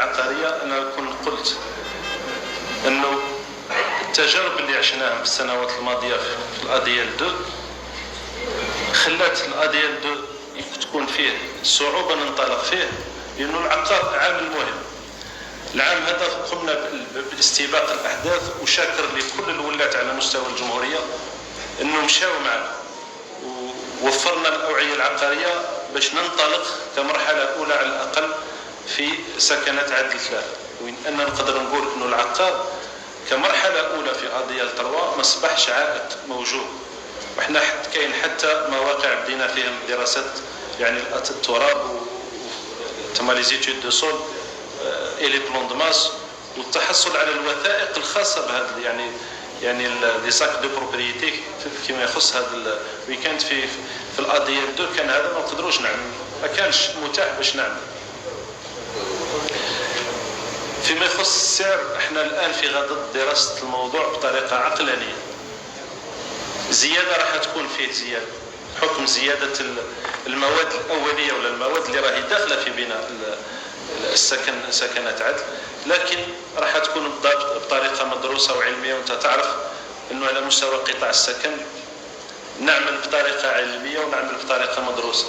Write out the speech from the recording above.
العقارية أنا كنت قلت أنه التجارب اللي عشناها في السنوات الماضية في الأديال 2 خلات الأديال 2 تكون فيه صعوبة ننطلق فيه، لأنه العقار عامل مهم. العام هذا قمنا باستباق الأحداث، وشاكر لكل الولاة على مستوى الجمهورية أنه مشاو معنا ووفرنا الأوعية العقارية باش ننطلق كمرحلة أولى على الأقل في سكنات عدل 3، وين أن نقدر نقول أنه العقار كمرحلة أولى في أديال 3 ما أصبحش عائق موجود. وإحنا كاين حتى مواقع بدينا فيهم دراسات يعني التراب تما لي زيتود دو سول اي لي بلون دو ماس، والتحصل على الوثائق الخاصة بهذا يعني لي ساك دو بروبريتي كما يخص هذا الويكاند في الأديال 2 كان هذا ما نقدروش نعمل، ما كانش متاح باش نعمل. فيما يخص السعر احنا الآن في غضد دراسة الموضوع بطريقة عقلانية. زيادة راح تكون فيه زيادة بحكم زيادة المواد الأولية ولا المواد اللي راهي داخلة في بناء سكنات عدل، لكن راح تكون بطريقة مدروسة وعلمية. وانت تعرف انه على مستوى قطاع السكن نعمل بطريقة علمية ونعمل بطريقة مدروسة.